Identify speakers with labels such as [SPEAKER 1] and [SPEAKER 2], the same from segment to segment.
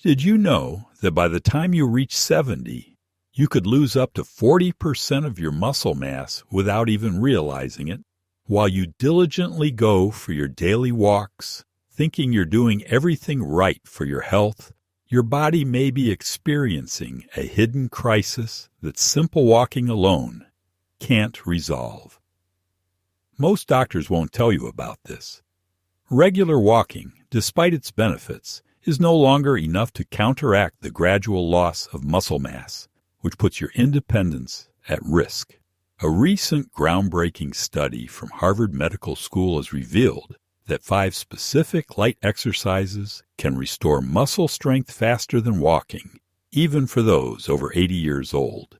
[SPEAKER 1] Did you know that by the time you reach 70, you could lose up to 40% of your muscle mass without even realizing it, while you diligently go for your daily walks, thinking you're doing everything right for your health? Your body may be experiencing a hidden crisis that simple walking alone can't resolve. Most doctors won't tell you about this. Regular walking, despite its benefits, is no longer enough to counteract the gradual loss of muscle mass, which puts your independence at risk. A recent groundbreaking study from Harvard Medical School has revealed that 5 specific light exercises can restore muscle strength faster than walking, even for those over 80 years old.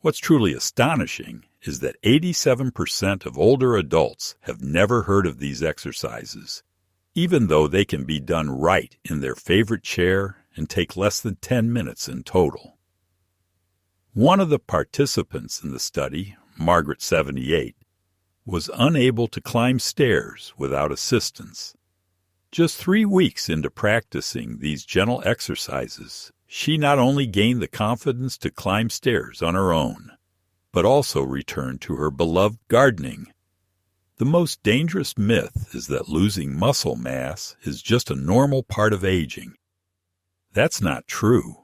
[SPEAKER 1] What's truly astonishing is that 87% of older adults have never heard of these exercises, even though they can be done right in their favorite chair and take less than 10 minutes in total. One of the participants in the study, Margaret, 78, was unable to climb stairs without assistance. Just 3 weeks into practicing these gentle exercises, she not only gained the confidence to climb stairs on her own, but also returned to her beloved gardening. The most dangerous myth is that losing muscle mass is just a normal part of aging. That's not true.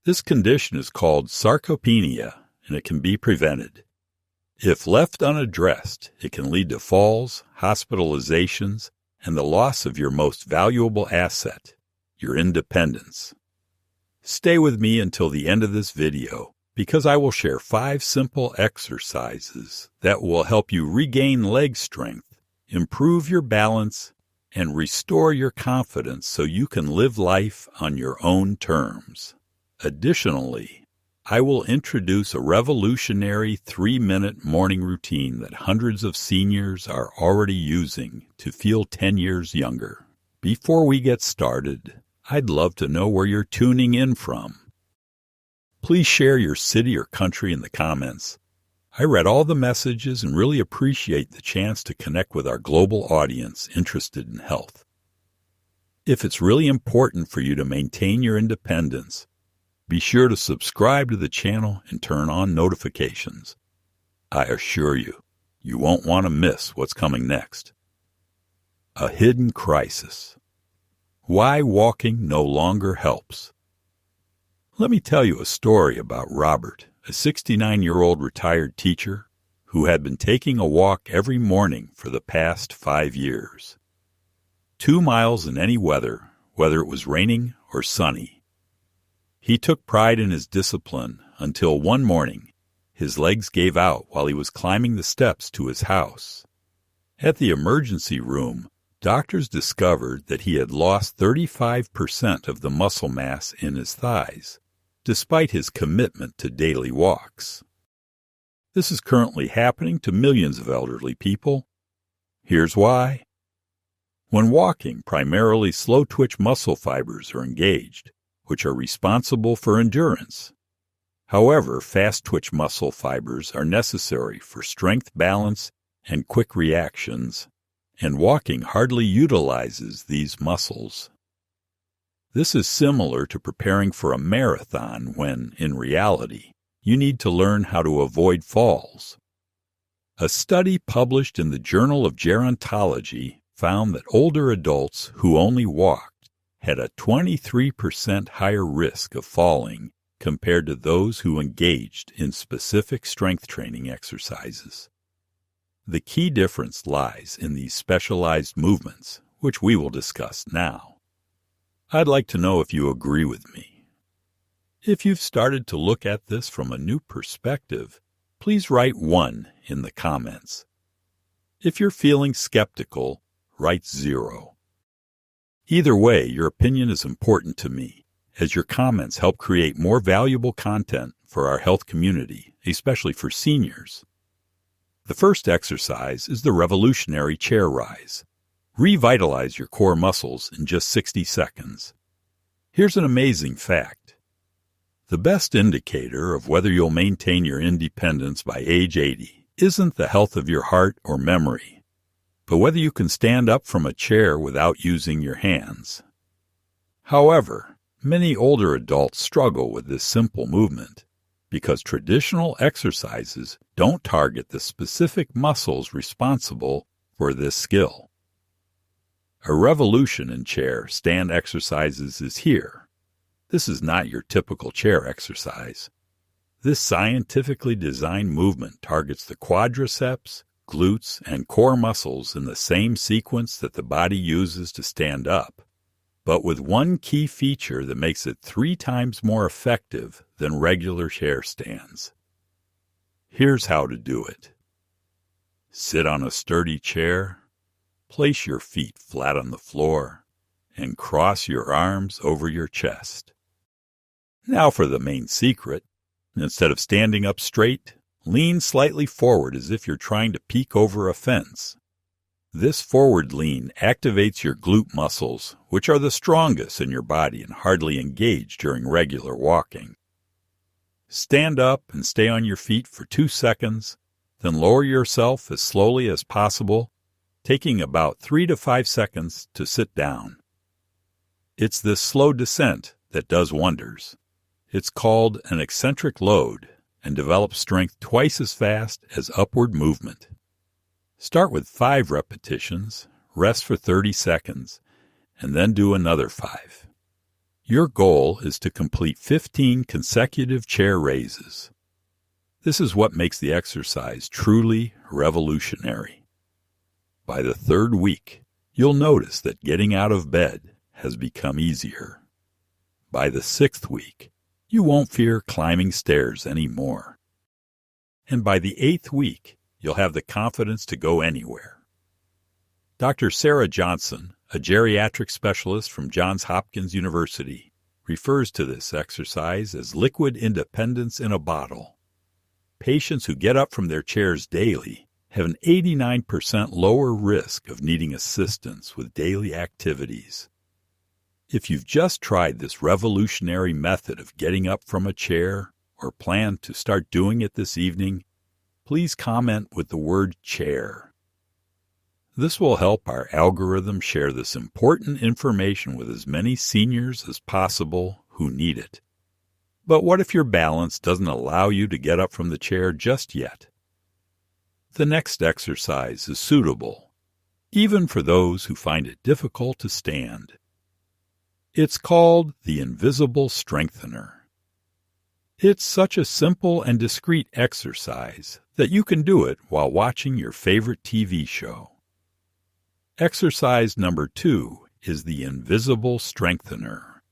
[SPEAKER 1] This condition is called sarcopenia, and it can be prevented. If left unaddressed, it can lead to falls, hospitalizations, and the loss of your most valuable asset, your independence. Stay with me until the end of this video, because I will share 5 simple exercises that will help you regain leg strength, improve your balance, and restore your confidence so you can live life on your own terms. Additionally, I will introduce a revolutionary 3-minute morning routine that hundreds of seniors are already using to feel 10 years younger. Before we get started, I'd love to know where you're tuning in from. Please share your city or country in the comments. I read all the messages and really appreciate the chance to connect with our global audience interested in health. If it's really important for you to maintain your independence, be sure to subscribe to the channel and turn on notifications. I assure you, you won't want to miss what's coming next. A hidden crisis. Why walking no longer helps. Let me tell you a story about Robert, a 69-year-old retired teacher who had been taking a walk every morning for the past 5 years. 2 miles in any weather, whether it was raining or sunny. He took pride in his discipline until one morning his legs gave out while he was climbing the steps to his house. At the emergency room, doctors discovered that he had lost 35% of the muscle mass in his thighs, despite his commitment to daily walks. This is currently happening to millions of elderly people. Here's why. When walking, primarily slow-twitch muscle fibers are engaged, which are responsible for endurance. However, fast-twitch muscle fibers are necessary for strength, balance, and quick reactions, and walking hardly utilizes these muscles. This is similar to preparing for a marathon when, in reality, you need to learn how to avoid falls. A study published in the Journal of Gerontology found that older adults who only walked had a 23% higher risk of falling compared to those who engaged in specific strength training exercises. The key difference lies in these specialized movements, which we will discuss now. I'd like to know if you agree with me. If you've started to look at this from a new perspective, please write 1 in the comments. If you're feeling skeptical, write 0. Either way, your opinion is important to me, as your comments help create more valuable content for our health community, especially for seniors. The first exercise is the revolutionary chair rise. Revitalize your core muscles in just 60 seconds. Here's an amazing fact. The best indicator of whether you'll maintain your independence by age 80 isn't the health of your heart or memory, but whether you can stand up from a chair without using your hands. However, many older adults struggle with this simple movement because traditional exercises don't target the specific muscles responsible for this skill. A revolution in chair stand exercises is here. This is not your typical chair exercise. This scientifically designed movement targets the quadriceps, glutes, and core muscles in the same sequence that the body uses to stand up, but with one key feature that makes it 3 times more effective than regular chair stands. Here's how to do it. Sit on a sturdy chair, place your feet flat on the floor, and cross your arms over your chest. Now for the main secret. Instead of standing up straight, lean slightly forward as if you're trying to peek over a fence. This forward lean activates your glute muscles, which are the strongest in your body and hardly engage during regular walking. Stand up and stay on your feet for 2 seconds, then lower yourself as slowly as possible, taking about 3 to 5 seconds to sit down. It's this slow descent that does wonders. It's called an eccentric load and develops strength twice as fast as upward movement. Start with 5 repetitions, rest for 30 seconds, and then do another 5. Your goal is to complete 15 consecutive chair raises. This is what makes the exercise truly revolutionary. By the 3rd week, you'll notice that getting out of bed has become easier. By the 6th week, you won't fear climbing stairs anymore. And by the 8th week, you'll have the confidence to go anywhere. Dr. Sarah Johnson, a geriatric specialist from Johns Hopkins University, refers to this exercise as liquid independence in a bottle. Patients who get up from their chairs daily have an 89% lower risk of needing assistance with daily activities. If you've just tried this revolutionary method of getting up from a chair or plan to start doing it this evening, please comment with the word chair. This will help our algorithm share this important information with as many seniors as possible who need it. But what if your balance doesn't allow you to get up from the chair just yet? The next exercise is suitable, even for those who find it difficult to stand. It's called the invisible strengthener. It's such a simple and discreet exercise that you can do it while watching your favorite TV show. Exercise number 2 is the invisible strengthener.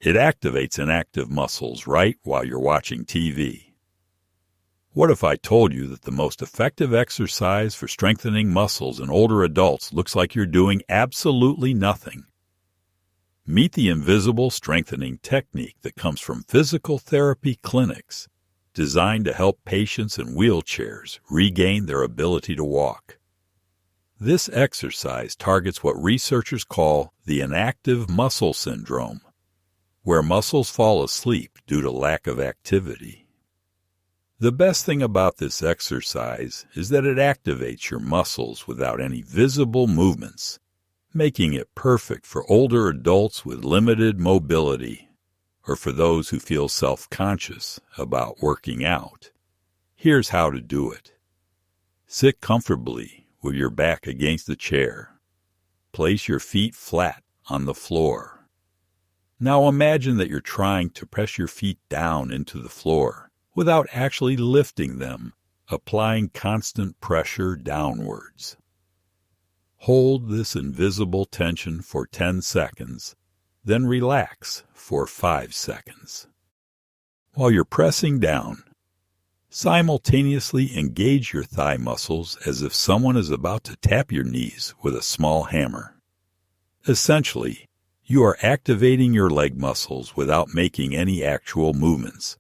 [SPEAKER 1] It activates inactive muscles right while you're watching TV. What if I told you that the most effective exercise for strengthening muscles in older adults looks like you're doing absolutely nothing? Meet the invisible strengthening technique that comes from physical therapy clinics designed to help patients in wheelchairs regain their ability to walk. This exercise targets what researchers call the inactive muscle syndrome, where muscles fall asleep due to lack of activity. The best thing about this exercise is that it activates your muscles without any visible movements, making it perfect for older adults with limited mobility or for those who feel self-conscious about working out. Here's how to do it. Sit comfortably with your back against the chair. Place your feet flat on the floor. Now imagine that you're trying to press your feet down into the floor without actually lifting them, applying constant pressure downwards. Hold this invisible tension for 10 seconds, then relax for 5 seconds. While you're pressing down, simultaneously engage your thigh muscles as if someone is about to tap your knees with a small hammer. Essentially, you are activating your leg muscles without making any actual movements.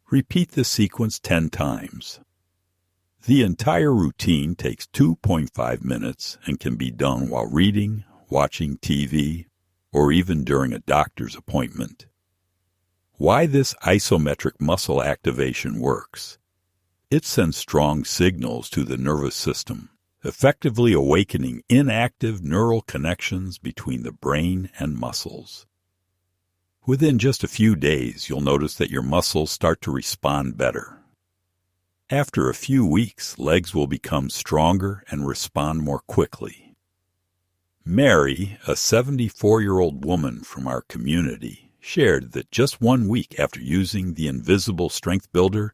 [SPEAKER 1] Repeat this sequence 10 times. The entire routine takes 2.5 minutes and can be done while reading, watching TV, or even during a doctor's appointment. Why this isometric muscle activation works. It sends strong signals to the nervous system, effectively awakening inactive neural connections between the brain and muscles. Within just a few days, you'll notice that your muscles start to respond better. After a few weeks, legs will become stronger and respond more quickly. Mary, a 74-year-old woman from our community, shared that just 1 week after using the Invisible Strength Builder,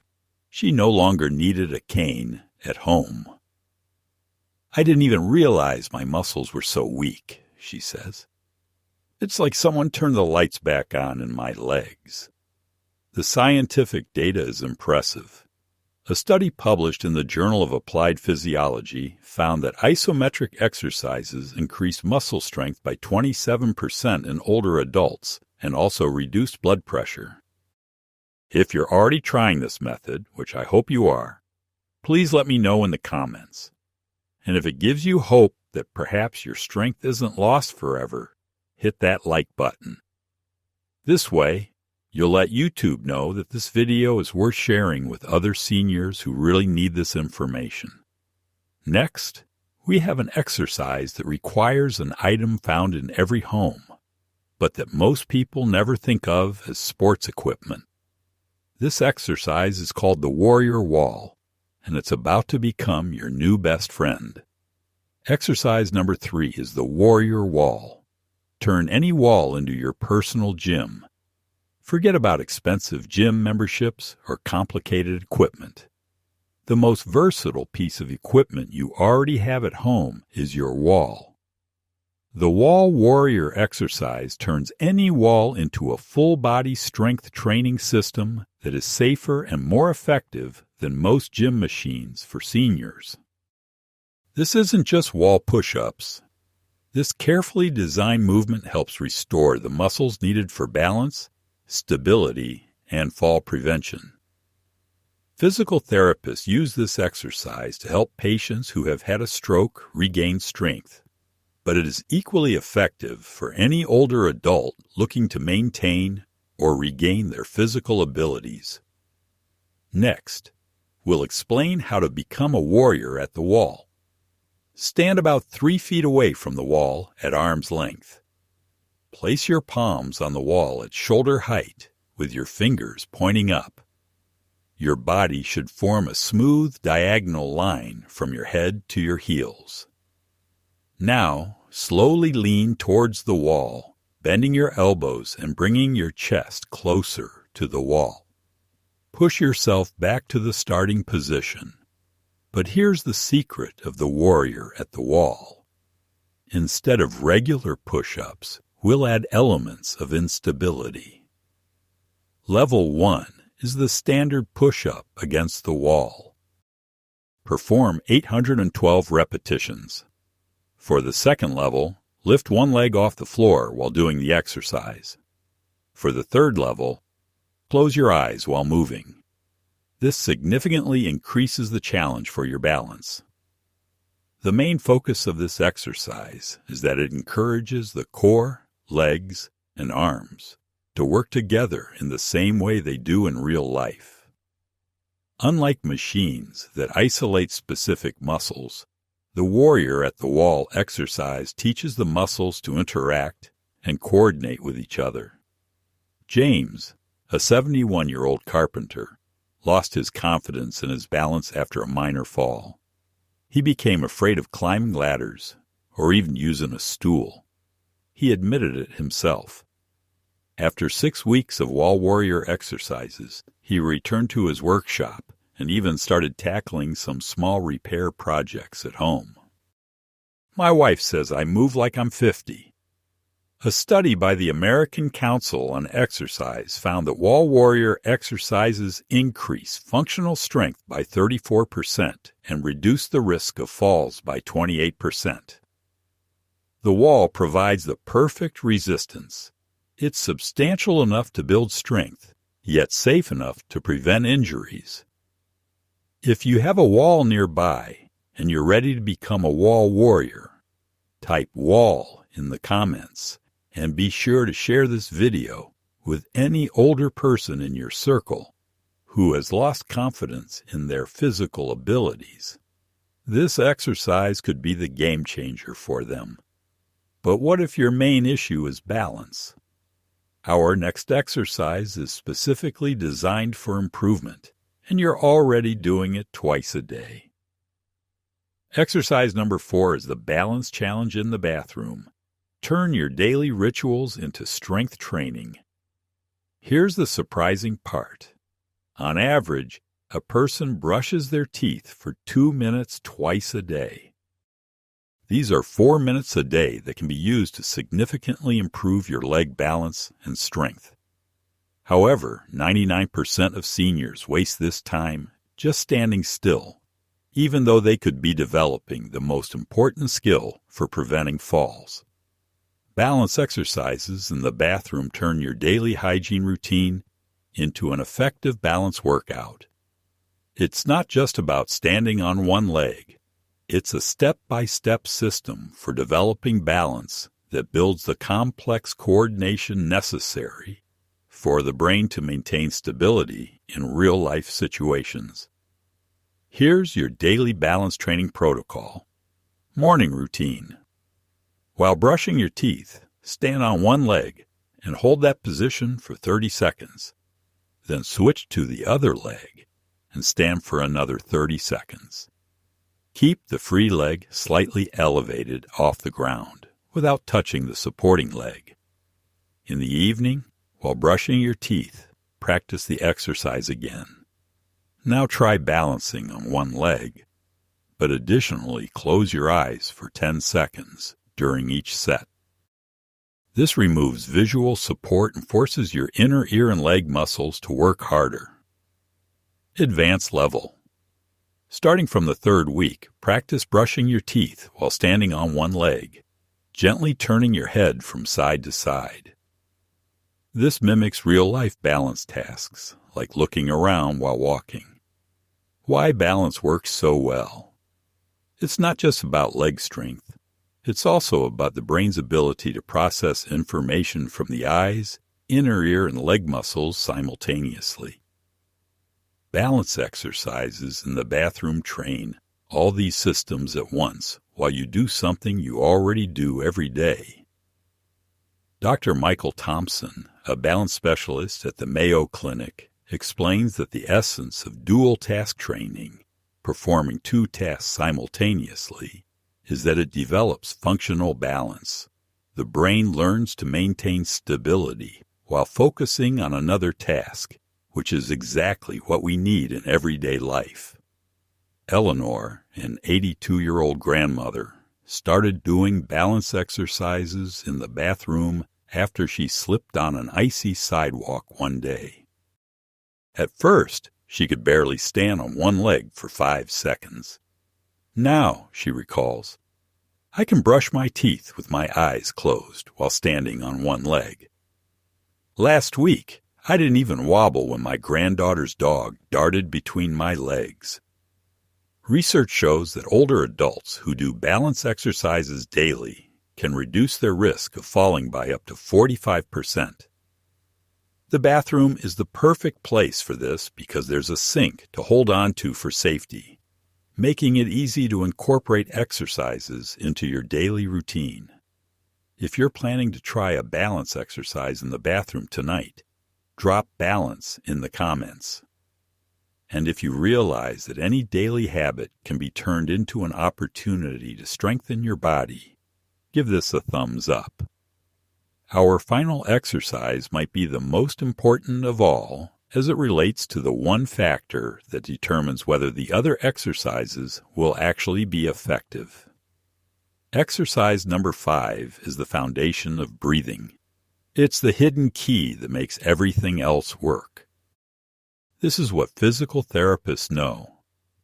[SPEAKER 1] she no longer needed a cane at home. "I didn't even realize my muscles were so weak," she says. "It's like someone turned the lights back on in my legs." The scientific data is impressive. A study published in the Journal of Applied Physiology found that isometric exercises increased muscle strength by 27% in older adults and also reduced blood pressure. If you're already trying this method, which I hope you are, please let me know in the comments. And if it gives you hope that perhaps your strength isn't lost forever, hit that like button. This way, you'll let YouTube know that this video is worth sharing with other seniors who really need this information. Next, we have an exercise that requires an item found in every home, but that most people never think of as sports equipment. This exercise is called the Warrior Wall, and it's about to become your new best friend. Exercise number 3 is the Warrior Wall. Turn any wall into your personal gym. Forget about expensive gym memberships or complicated equipment. The most versatile piece of equipment you already have at home is your wall. The Wall Warrior exercise turns any wall into a full-body strength training system that is safer and more effective than most gym machines for seniors. This isn't just wall push-ups. This carefully designed movement helps restore the muscles needed for balance, stability, and fall prevention. Physical therapists use this exercise to help patients who have had a stroke regain strength, but it is equally effective for any older adult looking to maintain or regain their physical abilities. Next, we'll explain how to become a warrior at the wall. Stand about 3 feet away from the wall at arm's length. Place your palms on the wall at shoulder height with your fingers pointing up. Your body should form a smooth diagonal line from your head to your heels. Now, slowly lean towards the wall, bending your elbows and bringing your chest closer to the wall. Push yourself back to the starting position. But here's the secret of the warrior at the wall. Instead of regular push-ups, we'll add elements of instability. Level 1 is the standard push-up against the wall. Perform 812 repetitions. For the second level, lift one leg off the floor while doing the exercise. For the third level, close your eyes while moving. This significantly increases the challenge for your balance. The main focus of this exercise is that it encourages the core, legs, and arms to work together in the same way they do in real life. Unlike machines that isolate specific muscles, the warrior at the wall exercise teaches the muscles to interact and coordinate with each other. James, a 71-year-old carpenter, lost his confidence in his balance after a minor fall. He became afraid of climbing ladders or even using a stool. He admitted it himself. After 6 weeks of wall warrior exercises, he returned to his workshop and even started tackling some small repair projects at home. My wife says I move like I'm 50. A study by the American Council on Exercise found that wall warrior exercises increase functional strength by 34% and reduce the risk of falls by 28%. The wall provides the perfect resistance. It's substantial enough to build strength, yet safe enough to prevent injuries. If you have a wall nearby and you're ready to become a wall warrior, type "wall" in the comments. And be sure to share this video with any older person in your circle who has lost confidence in their physical abilities. This exercise could be the game changer for them. But what if your main issue is balance? Our next exercise is specifically designed for improvement, and you're already doing it twice a day. Exercise number 4 is the balance challenge in the bathroom. Turn your daily rituals into strength training. Here's the surprising part. On average, a person brushes their teeth for 2 minutes twice a day. These are 4 minutes a day that can be used to significantly improve your leg balance and strength. However, 99% of seniors waste this time just standing still, even though they could be developing the most important skill for preventing falls. Balance exercises in the bathroom turn your daily hygiene routine into an effective balance workout. It's not just about standing on one leg. It's a step-by-step system for developing balance that builds the complex coordination necessary for the brain to maintain stability in real-life situations. Here's your daily balance training protocol. Morning routine. While brushing your teeth, stand on one leg and hold that position for 30 seconds. Then switch to the other leg and stand for another 30 seconds. Keep the free leg slightly elevated off the ground without touching the supporting leg. In the evening, while brushing your teeth, practice the exercise again. Now try balancing on one leg, but additionally close your eyes for 10 seconds during each set. This removes visual support and forces your inner ear and leg muscles to work harder. Advanced level. Starting from the 3rd week, practice brushing your teeth while standing on one leg, gently turning your head from side to side. This mimics real-life balance tasks, like looking around while walking. Why balance works so well? It's not just about leg strength. It's also about the brain's ability to process information from the eyes, inner ear, and leg muscles simultaneously. Balance exercises in the bathroom train all these systems at once while you do something you already do every day. Dr. Michael Thompson, a balance specialist at the Mayo Clinic, explains that the essence of dual task training, performing 2 tasks simultaneously, is that it develops functional balance. The brain learns to maintain stability while focusing on another task, which is exactly what we need in everyday life. Eleanor, an 82-year-old grandmother, started doing balance exercises in the bathroom after she slipped on an icy sidewalk one day. At first, she could barely stand on one leg for 5 seconds. Now, she recalls, I can brush my teeth with my eyes closed while standing on one leg. Last week, I didn't even wobble when my granddaughter's dog darted between my legs. Research shows that older adults who do balance exercises daily can reduce their risk of falling by up to 45%. The bathroom is the perfect place for this because there's a sink to hold on to for safety, making it easy to incorporate exercises into your daily routine. If you're planning to try a balance exercise in the bathroom tonight, drop balance in the comments. And if you realize that any daily habit can be turned into an opportunity to strengthen your body, give this a thumbs up. Our final exercise might be the most important of all, as it relates to the one factor that determines whether the other exercises will actually be effective. Exercise number 5 is the foundation of breathing. It's the hidden key that makes everything else work. This is what physical therapists know,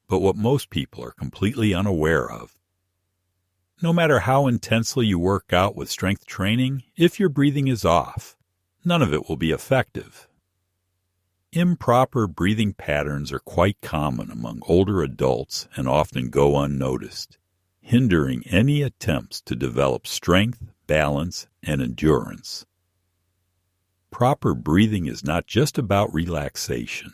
[SPEAKER 1] but what most people are completely unaware of. No matter how intensely you work out with strength training, if your breathing is off, none of it will be effective. Improper breathing patterns are quite common among older adults and often go unnoticed, hindering any attempts to develop strength, balance, and endurance. Proper breathing is not just about relaxation.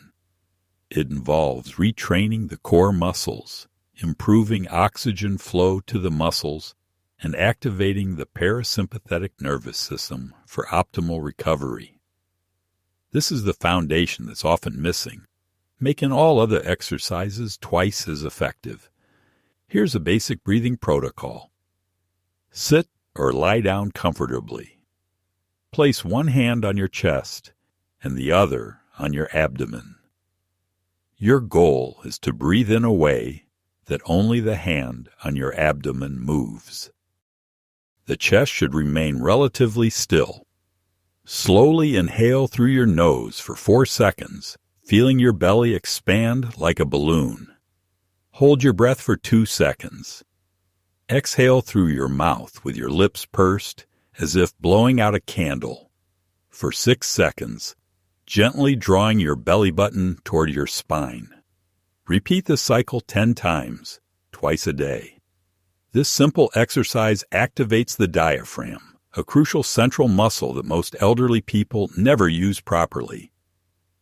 [SPEAKER 1] It involves retraining the core muscles, improving oxygen flow to the muscles and activating the parasympathetic nervous system for optimal recovery. This is the foundation that's often missing, making all other exercises twice as effective. Here's a basic breathing protocol. Sit or lie down comfortably. Place one hand on your chest and the other on your abdomen. Your goal is to breathe in a way that only the hand on your abdomen moves. The chest should remain relatively still. Slowly inhale through your nose for 4 seconds, feeling your belly expand like a balloon. Hold your breath for 2 seconds. Exhale through your mouth with your lips pursed as if blowing out a candle for 6 seconds, gently drawing your belly button toward your spine. Repeat the cycle 10 times, twice a day. This simple exercise activates the diaphragm, a crucial central muscle that most elderly people never use properly.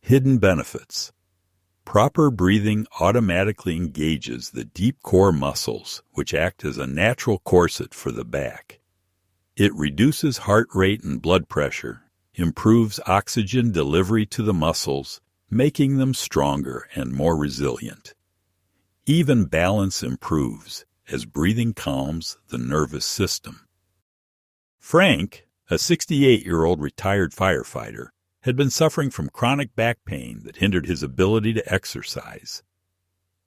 [SPEAKER 1] Hidden benefits. Proper breathing automatically engages the deep core muscles, which act as a natural corset for the back. It reduces heart rate and blood pressure, improves oxygen delivery to the muscles, making them stronger and more resilient. Even balance improves as breathing calms the nervous system. Frank, a 68-year-old retired firefighter, had been suffering from chronic back pain that hindered his ability to exercise.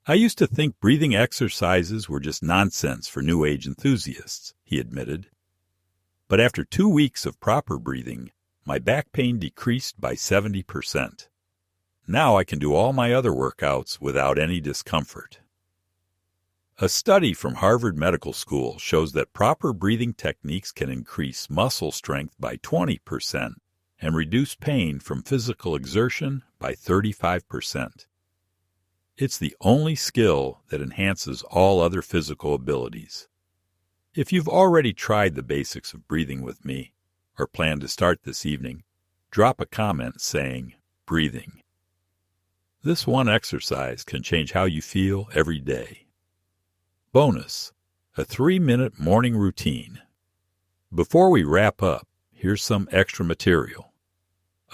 [SPEAKER 1] I used to think breathing exercises were just nonsense for New Age enthusiasts, he admitted. But after 2 weeks of proper breathing, my back pain decreased by 70%. Now I can do all my other workouts without any discomfort. A study from Harvard Medical School shows that proper breathing techniques can increase muscle strength by 20% and reduce pain from physical exertion by 35%. It's the only skill that enhances all other physical abilities. If you've already tried the basics of breathing with me, or plan to start this evening, drop a comment saying, "breathing." This one exercise can change how you feel every day. Bonus, a 3-minute morning routine. Before we wrap up, here's some extra material.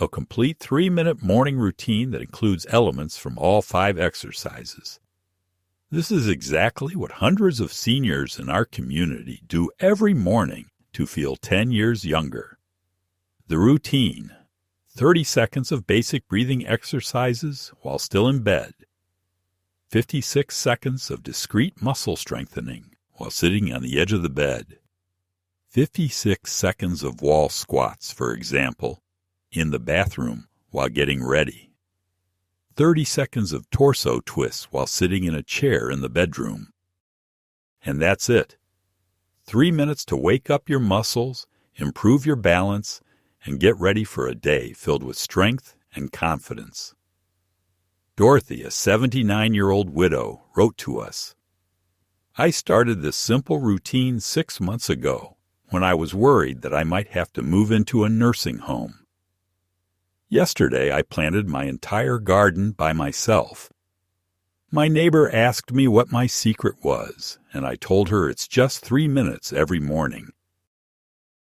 [SPEAKER 1] A complete 3-minute morning routine that includes elements from all 5 exercises. This is exactly what hundreds of seniors in our community do every morning to feel 10 years younger. The routine: 30 seconds of basic breathing exercises while still in bed. 56 seconds of discrete muscle strengthening while sitting on the edge of the bed. 56 seconds of wall squats, for example, in the bathroom while getting ready. 30 seconds of torso twists while sitting in a chair in the bedroom. And that's it. 3 minutes to wake up your muscles, improve your balance, and get ready for a day filled with strength and confidence. Dorothy, a 79-year-old widow, wrote to us, "I started this simple routine 6 months ago when I was worried that I might have to move into a nursing home. Yesterday I planted my entire garden by myself. My neighbor asked me what my secret was, and I told her it's just 3 minutes every morning,